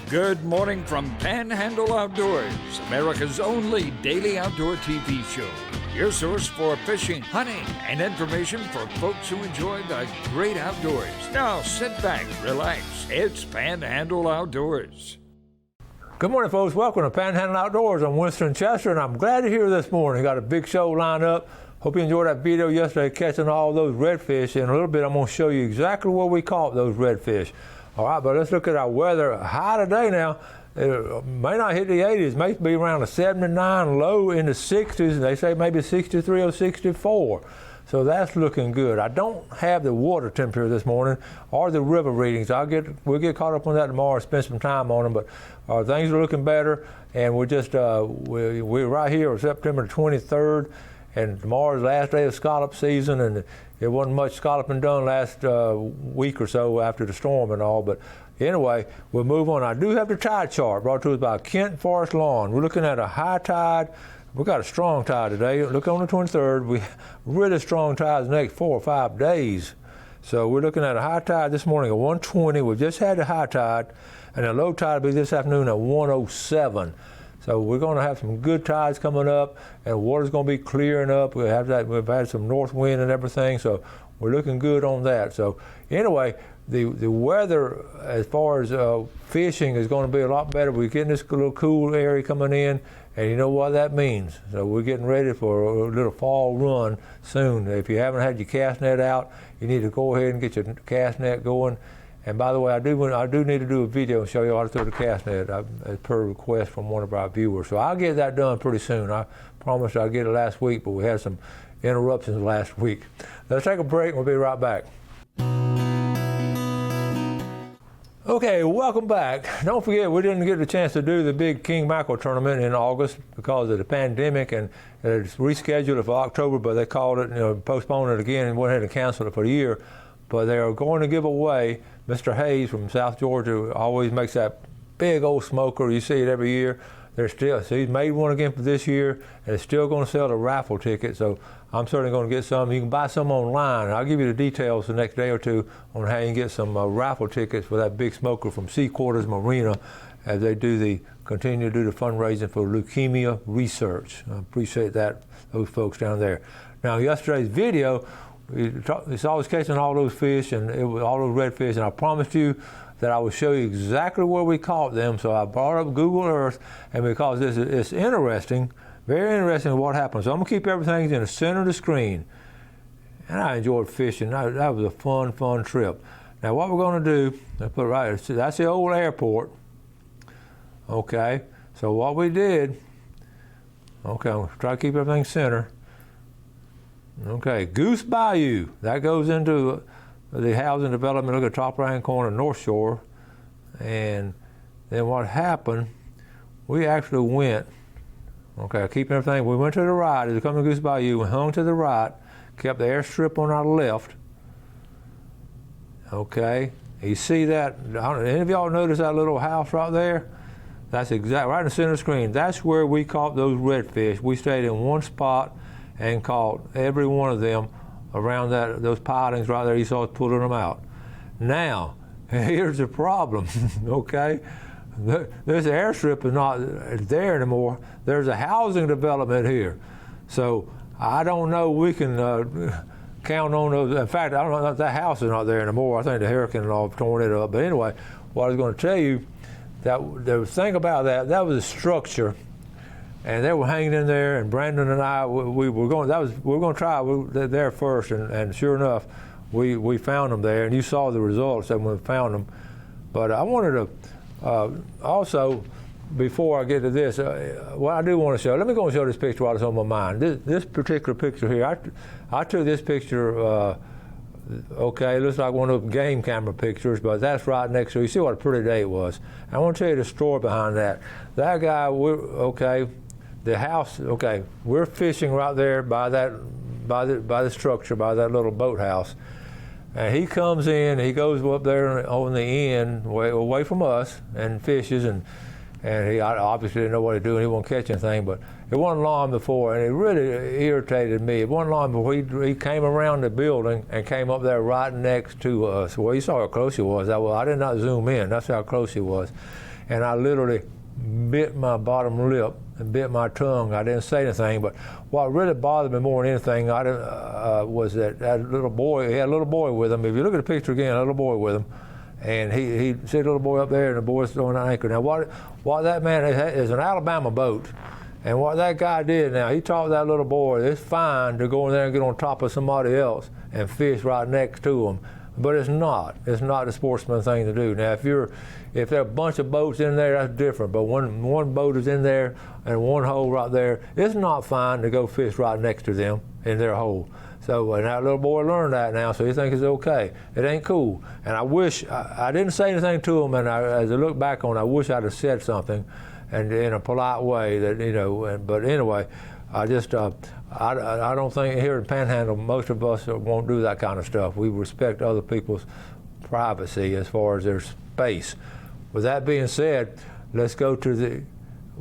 Good morning from Panhandle Outdoors, America's only daily outdoor TV show. Your source for fishing, hunting, and information for folks who enjoy the great outdoors. Now sit back, relax. It's Panhandle Outdoors. Good morning, folks. Welcome to Panhandle Outdoors. I'm Winston Chester, and I'm glad you're here this morning. Got a big show lined up. Hope you enjoyed that video yesterday catching all those redfish. In a little bit, I'm going to show you exactly where we caught those redfish. All right, but let's look at our weather. High today now. It may not hit the 80s. May be around the 79, low in the 60s. They say maybe 63 or 64. So that's looking good. I don't have the water temperature this morning or the river readings. We'll get caught up on that tomorrow and spend some time on them. But things are looking better, and we're just we're right here on September 23rd, and tomorrow's the last day of scallop season, and it wasn't much scalloping done last week or so after the storm and all. But anyway, we'll move on. I do have the tide chart brought to us by Kent Forest Lawn. We're looking at a high tide. We've got a strong tide today. Look on the 23rd. We really strong tides the next 4 or 5 days. So we're looking at a high tide this morning at 120. We've just had the high tide, and the low tide will be this afternoon at 107. So we're going to have some good tides coming up, and the water's going to be clearing up. We've had some north wind and everything, so we're looking good on that. So anyway, the weather as far as fishing is going to be a lot better. We're getting this little cool area coming in, and you know what that means. So we're getting ready for a little fall run soon. If you haven't had your cast net out, you need to go ahead and get your cast net going. And by the way, I do need to do a video and show you how to throw the cast net as per request from one of our viewers. So I'll get that done pretty soon. I promised I'd get it last week, but we had some interruptions last week. Let's take a break and we'll be right back. Okay, welcome back. Don't forget, we didn't get a chance to do the big king mackerel tournament in August because of the pandemic, and it's rescheduled it for October, but they called it, postponed it again and went ahead and canceled it for the year. But they are going to give away, Mr. Hayes from South Georgia always makes that big old smoker. You see it every year. So he's made one again for this year, and it's still going to sell a raffle ticket. So I'm certainly going to get some. You can buy some online. I'll give you the details the next day or two on how you can get some raffle tickets for that big smoker from Sea Quarters Marina as they continue to do the fundraising for leukemia research. I appreciate that, those folks down there. Now, yesterday's video, it's always catching all those fish and all those redfish, and I promised you that I would show you exactly where we caught them. So I brought up Google Earth, and because it's interesting, very interesting what happened. So I'm gonna keep everything in the center of the screen, and I enjoyed fishing. That was a fun trip. Now what we're gonna do, I put right, that's the old airport. Okay, so what we did, okay, I'm gonna try to keep everything center. Okay, Goose Bayou, that goes into the housing development. Look at the top right-hand corner, North Shore. And then what happened, we actually went, okay, keeping everything, we went to the right, as we come to Goose Bayou, we hung to the right, kept the airstrip on our left. Okay, you see that, any of y'all notice that little house right there? That's exactly, right in the center of the screen. That's where we caught those redfish. We stayed in one spot and caught every one of them around those pilings right there. You saw us pulling them out. Now, here's the problem, okay? This airstrip is not there anymore. There's a housing development here. So I don't know we can count on those. In fact, I don't know if that house is not there anymore. I think the hurricane and all torn it up. But anyway, what I was going to tell you, the thing about that was a structure. And they were hanging in there, and Brandon and I, we were going to try there first, and sure enough, we found them there, and you saw the results when we found them. But I wanted to also, before I get to this, what I do want to show, let me go and show this picture while it's on my mind. This particular picture here, I took this picture, okay, it looks like one of those game camera pictures, but that's right next to it. You see what a pretty day it was. I want to tell you the story behind that. That guy, the house, okay, we're fishing right there by the structure, by that little boathouse. And he comes in, he goes up there on the end, away from us, and fishes, and he obviously didn't know what to do, and he won't catch anything, but it wasn't long before, and it really irritated me. It wasn't long before he came around the building and came up there right next to us. Well, you saw how close he was. I did not zoom in. That's how close he was. and I literally bit my bottom lip and bit my tongue. I didn't say anything, but what really bothered me more than anything was that little boy, he had a little boy with him. If you look at the picture again, a little boy with him, and he see the little boy up there, and the boy's throwing an anchor. Now what that man is an Alabama boat, and what that guy did now, he taught that little boy it's fine to go in there and get on top of somebody else and fish right next to them, but it's not the sportsman thing to do. Now if there are a bunch of boats in there, that's different, but when one boat is in there and one hole right there, it's not fine to go fish right next to them in their hole. So, and that little boy learned that now, so he thinks it's okay. It ain't cool. And I wish, I didn't say anything to him, and as I look back on it, I wish I'd have said something, and in a polite way that, but anyway, I don't think here in Panhandle, most of us won't do that kind of stuff. We respect other people's privacy as far as their space. With that being said, let's go to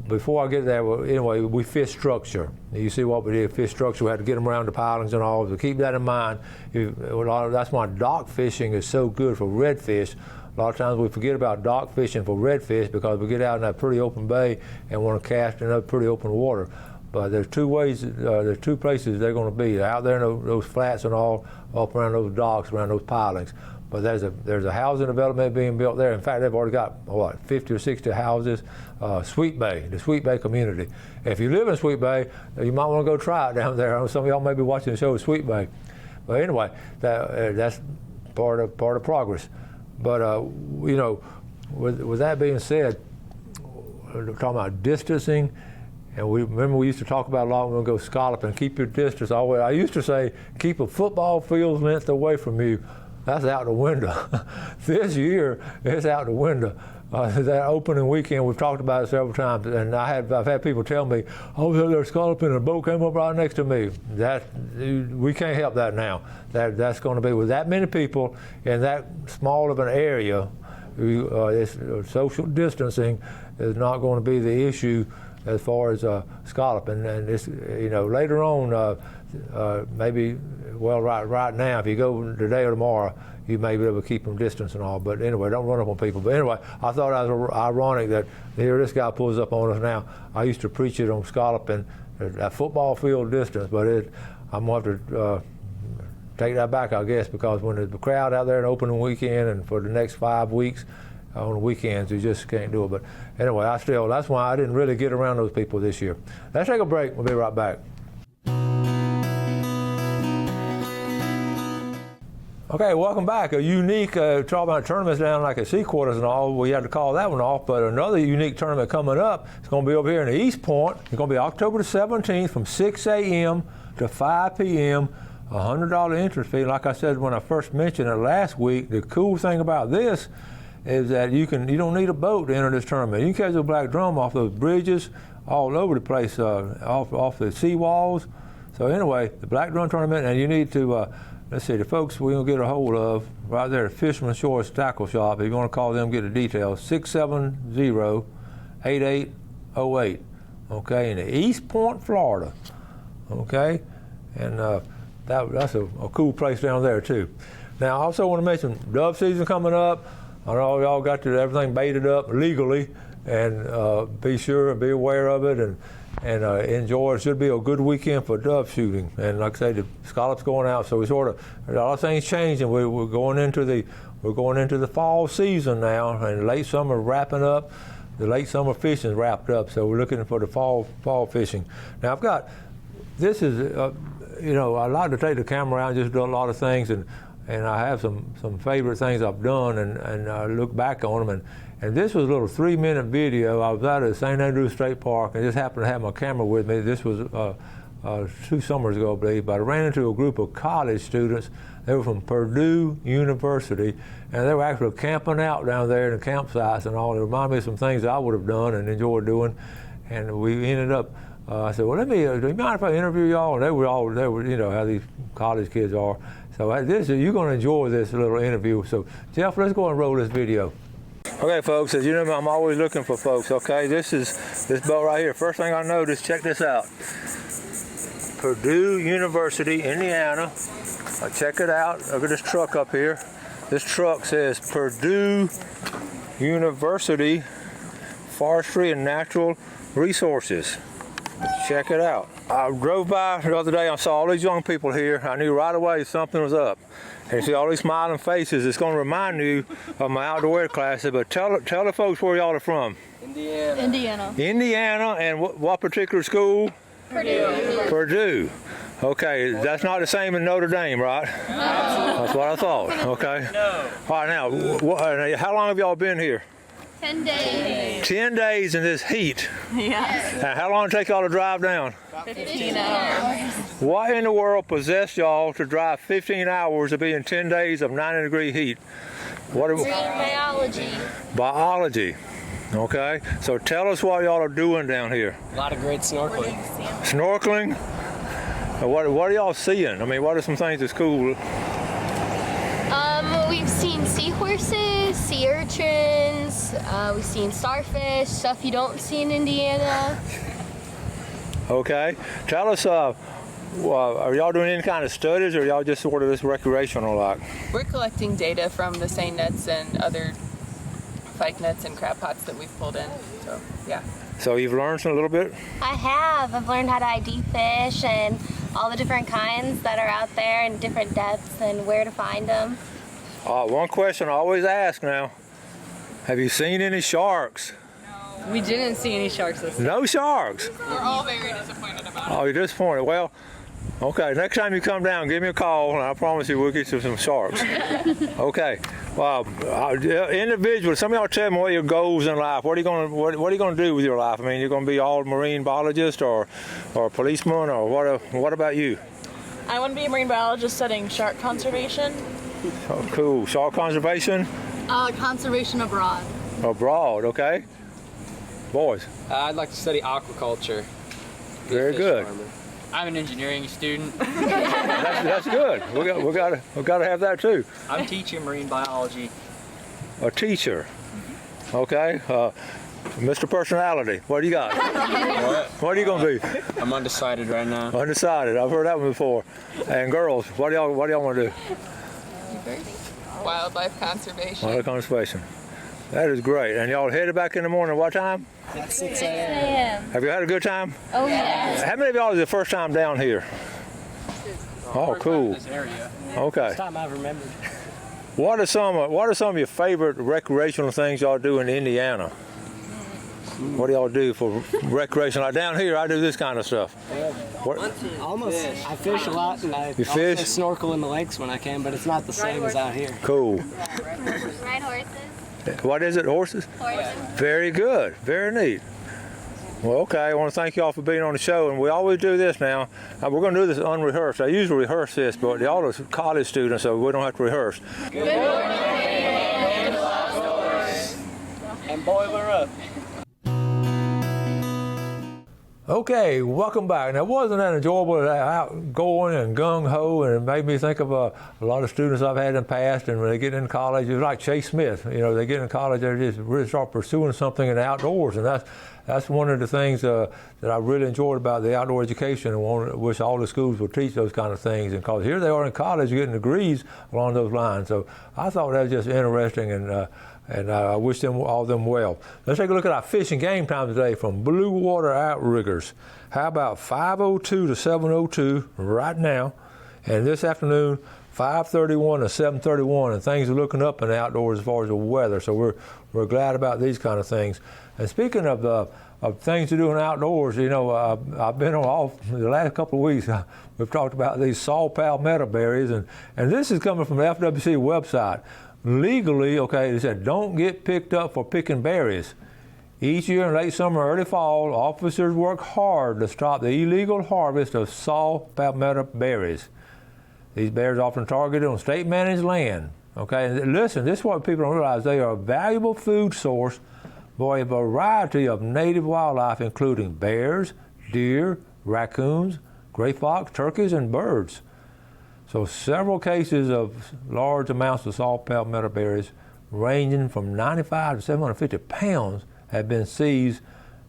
before I get there, anyway, we fish structure. You see what we did, fish structure. We had to get them around the pilings and all, so keep that in mind. That's why dock fishing is so good for redfish. A lot of times we forget about dock fishing for redfish because we get out in that pretty open bay and want to cast in that pretty open water. But there's two places they're going to be, out there in those flats and all, up around those docks, around those pilings. But there's a housing development being built there. In fact, they've already got 50 or 60 houses. Sweet Bay, the Sweet Bay community. If you live in Sweet Bay, you might want to go try it down there. Some of y'all may be watching the show Sweet Bay. But anyway, that's part of progress. But with that being said, we're talking about distancing. And we used to talk about a lot when we go scalloping, keep your distance. I used to say, keep a football field's length away from you. That's out the window. This year, it's out the window. That opening weekend, we've talked about it several times, and I've had people tell me, "Oh, they're scalloping, and a boat came up right next to me." We can't help that now. That's going to be with that many people in that small of an area. Social distancing is not going to be the issue as far as scalloping. And it's, later on, maybe, right now, if you go today or tomorrow, you may be able to keep them distance and all. But anyway, don't run up on people. But anyway, I thought it was ironic that here this guy pulls up on us now. I used to preach it on scalloping at football field distance, but I'm going to have to take that back, I guess, because when there's a crowd out there in opening weekend and for the next 5 weeks, on the weekends, you just can't do it. But anyway, that's why I didn't really get around those people this year. Let's take a break. We'll be right back. Okay, welcome back. A unique, talk about tournaments down like at Sea Quarters and all, we had to call that one off, but another unique tournament coming up. It's going to be over here in the East Point. It's going to be October the 17th from 6 a.m. to 5 p.m., $100 entrance fee. Like I said when I first mentioned it last week, the cool thing about this is that you don't need a boat to enter this tournament. You can catch a black drum off those bridges all over the place, off the sea walls. So anyway, the black drum tournament, and you need to, let's see, the folks we're going to get a hold of right there at Fisherman's Shores Tackle Shop. If you want to call them, get the details, 670-8808, okay, in the East Point, Florida, okay? And that's a cool place down there, too. Now, I also want to mention dove season coming up. I know y'all got everything baited up legally, and be sure and be aware of it and enjoy. It should be a good weekend for dove shooting. And like I say, the scallops going out, so we a lot of things changing. We're going into the fall season now, and late summer wrapping up. The late summer fishing is wrapped up, so we're looking for the fall fishing. Now I've got this is I like to take the camera out and just do a lot of things, and I have some favorite things I've done, and I look back on them. And this was a little 3-minute video. I was out at St. Andrews State Park and just happened to have my camera with me. This was 2 summers ago, I believe. But I ran into a group of college students. They were from Purdue University, and they were actually camping out down there in the campsites and all. It reminded me of some things I would have done and enjoyed doing. And we ended up, I said, well, do you mind if I interview y'all? And they were how these college kids are. So you're going to enjoy this little interview. So Jeff, let's go and roll this video. Okay, folks, as you know, I'm always looking for folks, okay? This is this boat right here. First thing I noticed, check this out. Purdue University, Indiana. Check it out. Look at this truck up here. This truck says Purdue University, Forestry and Natural Resources. Check it out. I drove by the other day, I saw all these young people here. I knew right away something was up. And you see all these smiling faces. It's going to remind you of my outdoor classes, but tell the folks where y'all are from. Indiana, and what particular school? Purdue. Okay, that's not the same in Notre Dame, right? No. That's what I thought, okay? No. All right, now, how long have y'all been here? 10 days. 10 days in this heat? Yes. Now, how long did it take y'all to drive down? 15 hours. What in the world possessed y'all to drive 15 hours to be in 10 days of 90-degree heat? Biology. Biology. Okay, so tell us what y'all are doing down here. A lot of great snorkeling. Snorkeling? What are y'all seeing? I mean, what are some things that's cool? We've seen seahorses, sea urchins, we've seen starfish, stuff you don't see in Indiana. Okay, tell us, are y'all doing any kind of studies, or y'all just sort of this recreational like? We're collecting data from the seine nets and other pike nets and crab pots that we've pulled in, so yeah. So you've learned a little bit? I have. I've learned how to ID fish and all the different kinds that are out there and different depths and where to find them. One question I always ask now, have you seen any sharks? No. We didn't see any sharks this time. No sharks? We're all very disappointed about it. Oh, you're disappointed. Well, okay, next time you come down, give me a call, and I promise you we'll get you some sharks. Okay. Well, individually, some of y'all tell me what your goals in life. What are you going to do with your life? I mean, you're going to be all marine biologist or policeman, or what about you? I want to be a marine biologist studying shark conservation. Oh, cool. Shark conservation? Conservation abroad. Abroad, okay. Boys? I'd like to study aquaculture. Very good. Farmer. I'm an engineering student. That's good. We got to have that too. I'm teaching marine biology. A teacher. Okay. Mr. Personality, what do you got? What are you going to be? I'm undecided right now. Undecided. I've heard that one before. And girls, what do y'all want to do? Wildlife conservation. Wildlife conservation. That is great. And y'all headed back in the morning what time? At 6 a.m. Have you had a good time? Oh, yes. How many of y'all is the first time down here? Oh, cool. This area. Okay. First time I've remembered. What are some of your favorite recreational things y'all do in Indiana? What do y'all do for recreation? Like down here, I do this kind of stuff. Almost. I fish a lot, and I fish? also snorkel in the lakes when I can, but it's not the same as out here. Cool. Ride horses. What is it, horses? Horses. Very good. Very neat. Well, okay, I want to thank y'all for being on the show, and we always do this now. We're going to do this unrehearsed. I usually rehearse this, but y'all are college students, so we don't have to rehearse. Good morning. And boiler up. Okay, welcome back. Now, wasn't that enjoyable, outgoing and gung-ho, and it made me think of a lot of students I've had in the past, and when they get in college, it's like Chase Smith. You know, they get in college, they just really start pursuing something in the outdoors, and that's one of the things that I really enjoyed about the outdoor education, and wish all the schools would teach those kind of things, and because here they are in college getting degrees along those lines. So I thought that was just interesting, and I wish all of them well. Let's take a look at our fish and game time today from Blue Water Outriggers. How about 5:02 to 7:02 right now, and this afternoon 5:31 to 7:31, and things are looking up in the outdoors as far as the weather. So we're glad about these kind of things. And speaking of things to do in outdoors, you know, I've been on the last couple of weeks. We've talked about these saw palmetto berries, and this is coming from the FWC website. Legally, okay, they said don't get picked up for picking berries. Each year in late summer, early fall, officers work hard to stop the illegal harvest of saw palmetto berries. These berries are often targeted on state-managed land. Okay, and listen, this is what people don't realize. They are a valuable food source for a variety of native wildlife, including bears, deer, raccoons, gray fox, turkeys, and birds. So several cases of large amounts of saw palmetto berries ranging from 95 to 750 pounds have been seized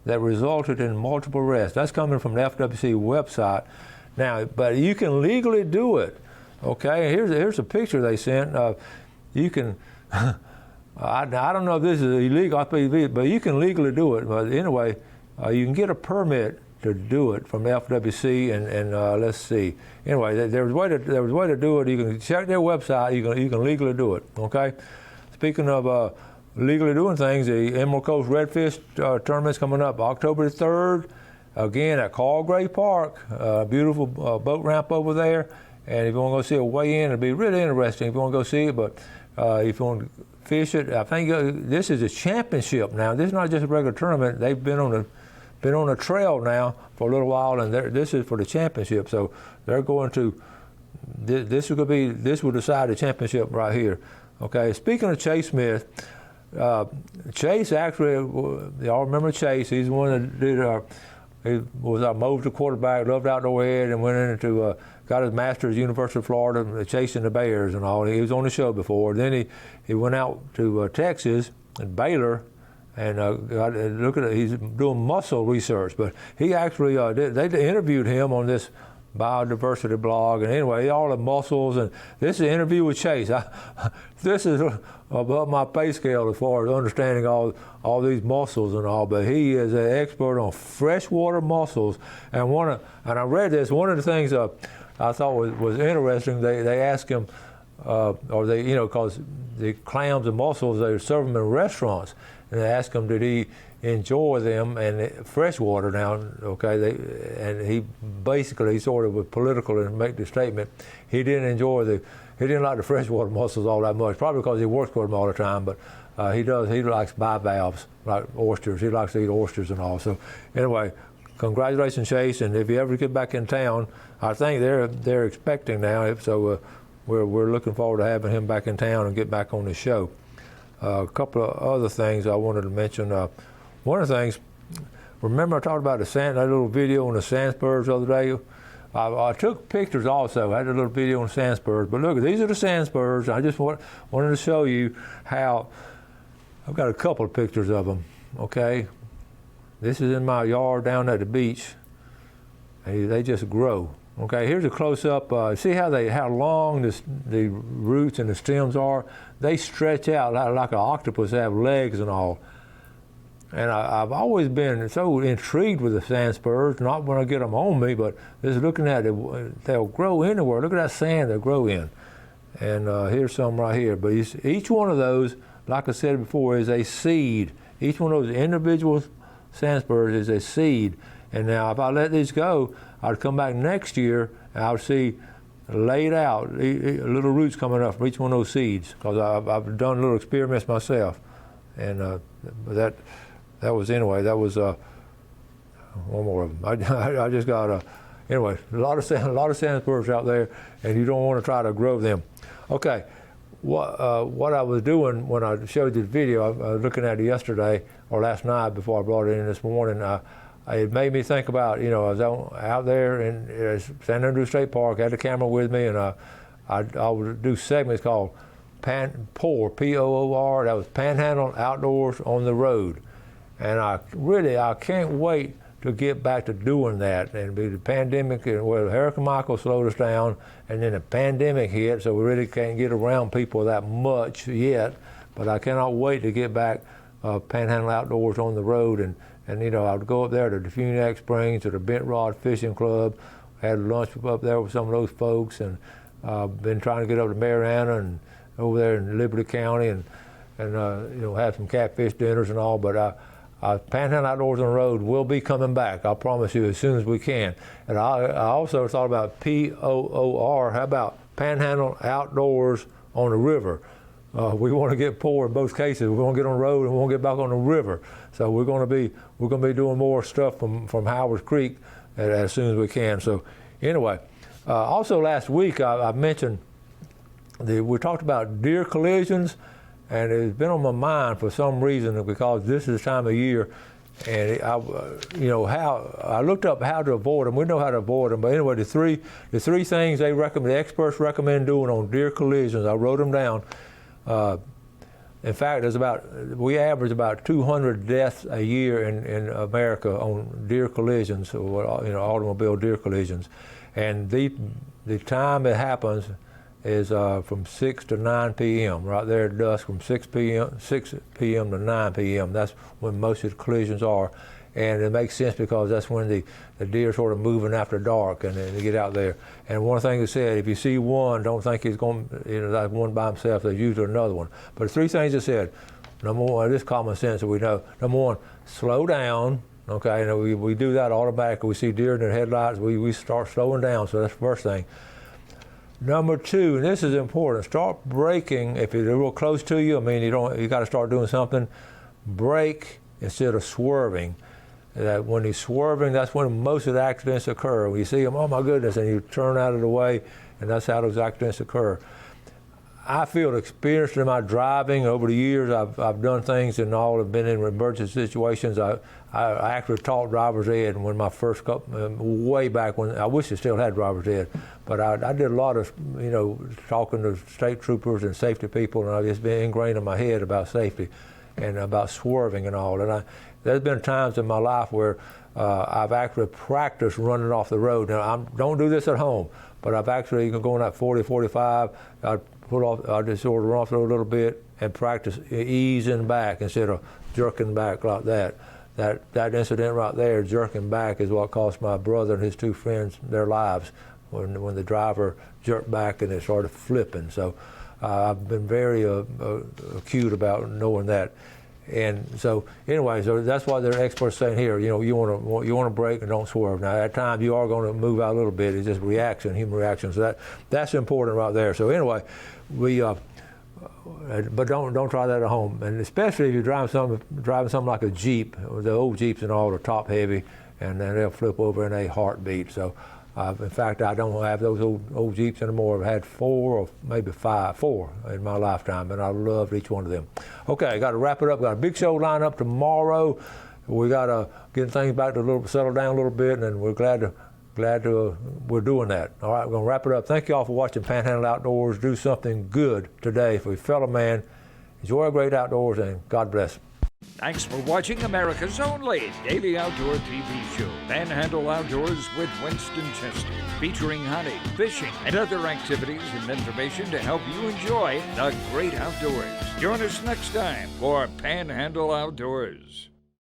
that resulted in multiple arrests. That's coming from the FWC website. Now, but you can legally do it. Okay, here's a picture they sent. You can I don't know if this is illegal, but you can legally do it. But anyway, you can get a permit to do it from the FWC, and let's see. Anyway, there was a way to do it. You can check their website. You can legally do it. Okay. Speaking of legally doing things, the Emerald Coast Redfish tournament's coming up October 3rd. Again at Carl Park, beautiful boat ramp over there. And if you want to go see a weigh-in, it'll be really interesting if you want to go see it. But if you want to fish it, I think this is a championship now. This is not just a regular tournament. They've been on a trail now for a little while, and this is for the championship. So they're going to this will decide the championship right here. Okay. Speaking of Chase Smith, Chase actually, y'all remember Chase? He's the one that did he was our Moser quarterback, loved outdoor head, and went into got his master's at University of Florida, chasing the bears and all. He was on the show before. Then he went out to Texas at Baylor, and look at it, he's doing muscle research. But he actually they interviewed him on this biodiversity blog, and anyway, all the mussels, and this is an interview with Chase. This is above my pay scale as far as understanding all these mussels and all, but he is an expert on freshwater mussels. And I read this. One of the things I thought was interesting. They asked him, because the clams and mussels, they serve them in restaurants, and they asked him, did he enjoy them and freshwater now? Okay, and he basically sort of was political and make the statement he didn't like the freshwater mussels all that much, probably because he works with them all the time. But he likes bivalves like oysters. He likes to eat oysters and all. So anyway, congratulations, Chase, and if you ever get back in town, I think they're expecting now. So we're looking forward to having him back in town and get back on the show. A couple of other things I wanted to mention. One of the things, remember I talked about that little video on the sand spurs the other day? I took pictures also. I had a little video on sand spurs. But look, these are the sand spurs. I just wanted to show you how, I've got a couple of pictures of them, okay? This is in my yard down at the beach. They just grow. Okay, here's a close-up. See how long the roots and the stems are? They stretch out like an octopus have legs and all. And I've always been so intrigued with the sand spurs, not when I get them on me, but just looking at it, they'll grow anywhere. Look at that sand they'll grow in. And here's some right here. But each one of those, like I said before, is a seed. Each one of those individual sand spurs is a seed. And now if I let these go, I'd come back next year and I would see laid out little roots coming up from each one of those seeds, because I've done little experiments myself. And that was one more of them. I just got anyway, a lot of sand spurs out there, and you don't want to try to grow them. Okay, what I was doing when I showed you the video, I was looking at it yesterday or last night before I brought it in this morning. It made me think about, I was out there in San Andrew State Park, had the camera with me, and I would do segments called POOR, P-O-O-R. That was Panhandle Outdoors on the Road. And I can't wait to get back to doing that. And the pandemic, Hurricane Michael slowed us down, and then the pandemic hit, so we really can't get around people that much yet. But I cannot wait to get back Panhandle Outdoors on the road. And I would go up there to the Funiac Springs or the Bent Rod Fishing Club, had lunch up there with some of those folks, and been trying to get up to Mariana and over there in Liberty County and have some catfish dinners and all. But Panhandle Outdoors on the Road will be coming back, I promise you, as soon as we can. And I also thought about P-O-O-R. How about Panhandle Outdoors on the River? We want to get poor in both cases. We want to get on the road and we want to get back on the river. So we're going to be doing more stuff from Howard Creek as soon as we can. So anyway, also last week I mentioned we talked about deer collisions, and it's been on my mind for some reason, because this is the time of year, and I looked up how to avoid them. We know how to avoid them, but anyway, the three things the experts recommend doing on deer collisions, I wrote them down. In fact, we average about 200 deaths a year in America on deer collisions, or automobile deer collisions, and the time it happens is from 6 to 9 p.m. right there at dusk, from 6 p.m. to 9 p.m. That's when most of the collisions are, and it makes sense because that's when the deer sort of moving after dark and they get out there. And one thing they said, if you see one, don't think he's going, like one by himself. There's usually another one. But the three things they said. Number one, this common sense that we know. Number one, slow down. Okay, we do that automatically. We see deer in their headlights, we start slowing down. So that's the first thing. Number two, and this is important, start braking if they're real close to you. I mean, you got to start doing something. Brake instead of swerving. That when he's swerving, that's when most of the accidents occur. When you see him, oh my goodness, and you turn out of the way, and that's how those accidents occur. I feel experienced in my driving over the years. I've done things and all have been in emergency situations. I actually taught driver's ed when my first couple, way back when, I wish I still had driver's ed, but I did a lot of, talking to state troopers and safety people, and I've just been ingrained in my head about safety and about swerving and all. And there's been times in my life where I've actually practiced running off the road. Now, I don't do this at home, but I've actually going at 40, 45, I just sort of run off the road a little bit and practice easing back instead of jerking back like that. That incident right there, jerking back, is what cost my brother and his two friends their lives when the driver jerked back and it started flipping. So I've been very acute about knowing that. And so anyway, so that's why they're experts saying here, you want to brake and don't swerve. Now at times you are going to move out a little bit. It's just reaction, human reaction. So that's important right there. So anyway, but don't try that at home, and especially if you're driving something like a Jeep. The old Jeeps and all are top heavy, and then they'll flip over in a heartbeat. So in fact, I don't have those old Jeeps anymore. I've had 4 or maybe 4 in my lifetime, and I loved each one of them. Okay, I got to wrap it up. Got a big show lined up tomorrow. We got to get things back to settle down a little bit, and we're glad to we're doing that. All right, we're going to wrap it up. Thank you all for watching Panhandle Outdoors. Do something good today for your fellow man. Enjoy a great outdoors, and God bless. Thanks for watching America's only daily outdoor TV show, Panhandle Outdoors with Winston Chester, featuring hunting, fishing, and other activities and information to help you enjoy the great outdoors. Join us next time for Panhandle Outdoors.